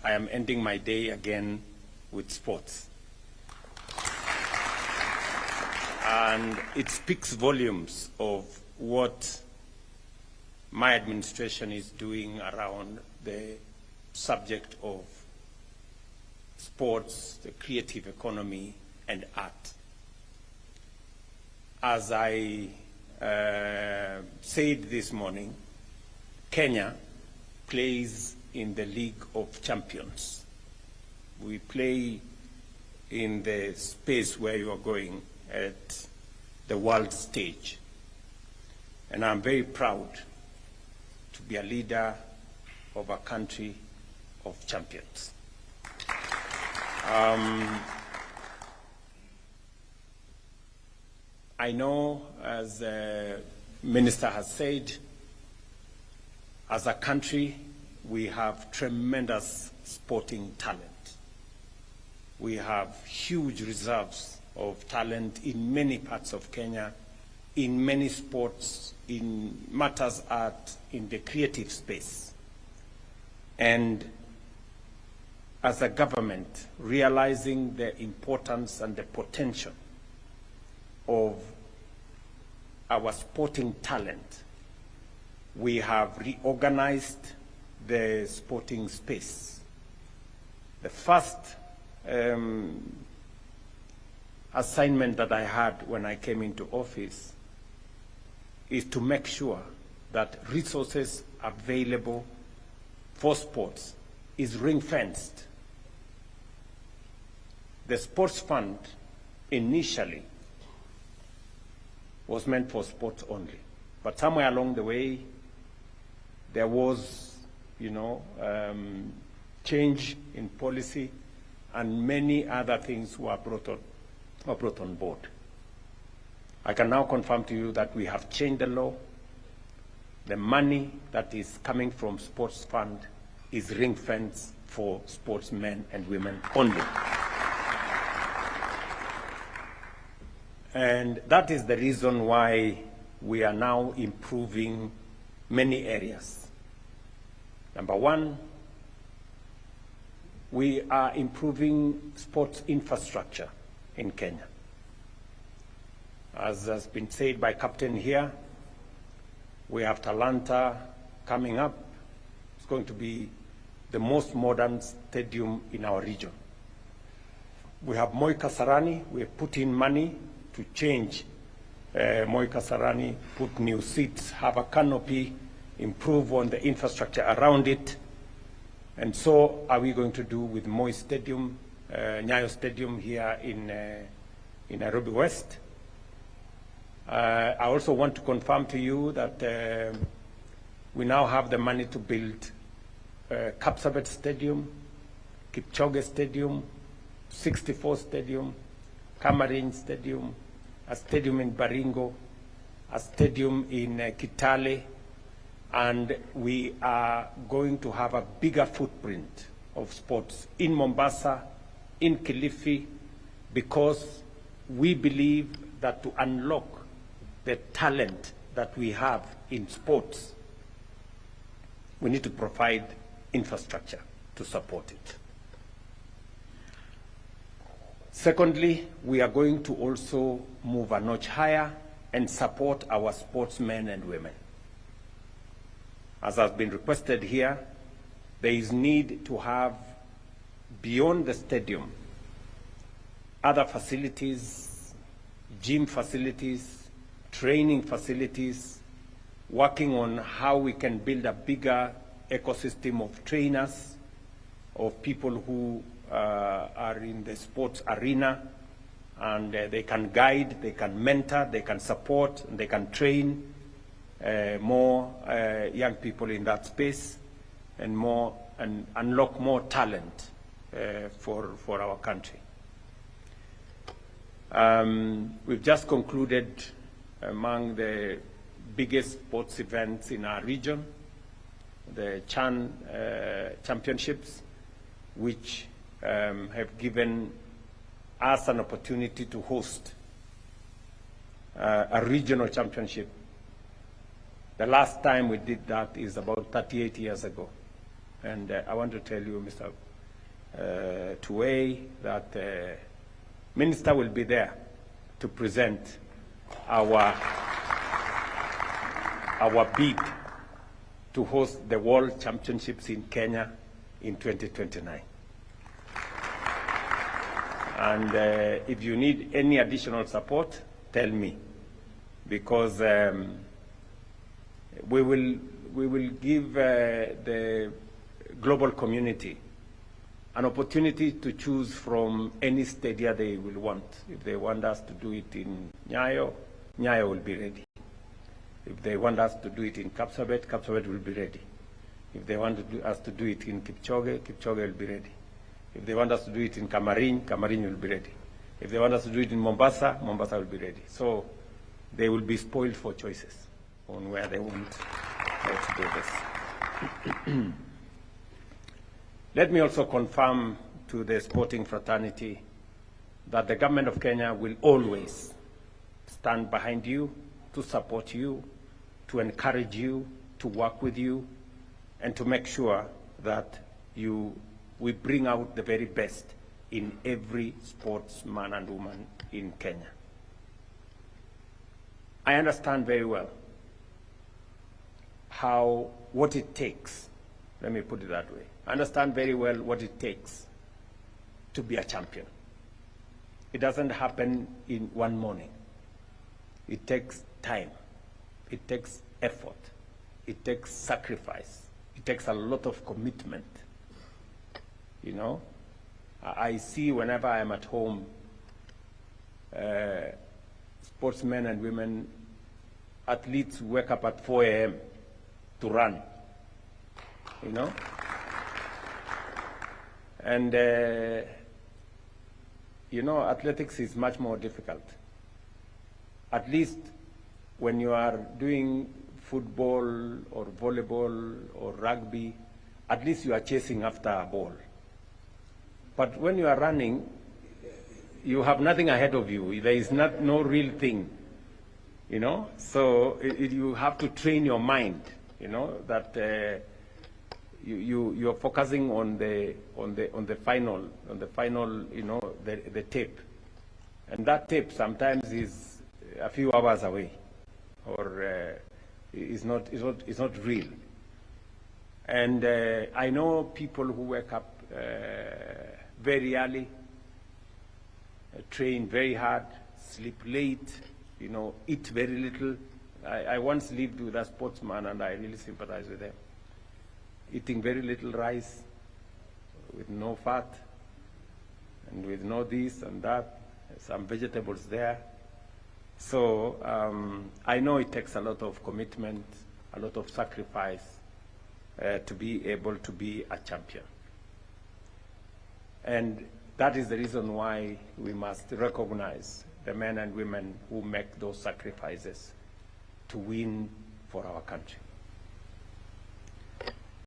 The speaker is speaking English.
I am ending my day again with sports. And it speaks volumes of what my administration is doing around the subject of sports, the creative economy, and art. As I said this morning, Kenya plays in the League of Champions. We play in the space where you are going at the world stage. And I'm very proud to be a leader of a country of champions. I know, as the Minister has said, as a country, we have tremendous sporting talent. We have huge reserves of talent in many parts of Kenya, in many sports, in matters art, in the creative space. And as a government, realizing the importance and the potential of our sporting talent, we have reorganized the sporting space. The first assignment that I had when I came into office is to make sure that resources available for sports is ring-fenced. The sports fund initially was meant for sports only, but somewhere along the way there was, change in policy, and many other things were brought on board. I can now confirm to you that we have changed the law. The money that is coming from sports fund is ring-fenced for sportsmen and women only. And that is the reason why we are now improving many areas. Number one, we are improving sports infrastructure in Kenya. As has been said by Captain here, we have Talanta coming up. It's going to be the most modern stadium in our region. We have Moi Kasarani. We have put in money to change Moi Kasarani, put new seats, have a canopy, improve on the infrastructure around it. And so are we going to do with Moi Stadium, Nyayo Stadium here in Nairobi West. I also want to confirm to you that we now have the money to build Kapsabet Stadium, Kipchoge Stadium, 64 Stadium, Kamarin Stadium, a stadium in Baringo, a stadium in Kitale, and we are going to have a bigger footprint of sports in Mombasa, in Kilifi, because we believe that to unlock the talent that we have in sports, we need to provide infrastructure to support it. Secondly, we are going to also move a notch higher and support our sportsmen and women. As has been requested here, there is need to have, beyond the stadium, other facilities, gym facilities, training facilities, working on how we can build a bigger ecosystem of trainers, of people who are in the sports arena, and they can guide, they can mentor, they can support, and they can train more young people in that space, and unlock more talent for our country. We've just concluded among the biggest sports events in our region, the Chan Championships, which have given us an opportunity to host a regional championship. The last time we did that is about 38 years ago. And I want to tell you, Mr. to weigh that Minister will be there to present our bid to host the World Championships in Kenya in 2029. And if you need any additional support, tell me, because we will give the global community an opportunity to choose from any stadia they will want. If they want us to do it in Nyayo, Nyayo will be ready. If they want us to do it in Kapsabet, Kapsabet will be ready. If they want us to do it in Kipchoge, Kipchoge will be ready. If they want us to do it in Kamarin, Kamarin will be ready. If they want us to do it in Mombasa, Mombasa will be ready. So they will be spoiled for choices on where they want to do this. Let me also confirm to the sporting fraternity that the government of Kenya will always stand behind you, to support you, to encourage you, to work with you, and to make sure that we bring out the very best in every sportsman and woman in Kenya. I understand very well what it takes. Let me put it that way. I understand very well what it takes to be a champion. It doesn't happen in one morning. It takes time. It takes effort. It takes sacrifice. It takes a lot of commitment. You know, I see whenever I'm at home, sportsmen and women, athletes wake up at 4 a.m. to run, you know. And, you know, athletics is much more difficult. At least when you are doing football or volleyball or rugby, at least you are chasing after a ball. But when you are running, you have nothing ahead of you. There is no real thing, you know. So you have to train your mind, you know, that you are focusing on the final, you know, the tape, and that tape sometimes is a few hours away, or is not real. And I know people who wake up very early, train very hard, sleep late, you know, eat very little. I once lived with a sportsman, and I really sympathize with them. Eating very little rice, with no fat, and with no this and that, some vegetables there. So I know it takes a lot of commitment, a lot of sacrifice to be able to be a champion. And that is the reason why we must recognize the men and women who make those sacrifices to win for our country.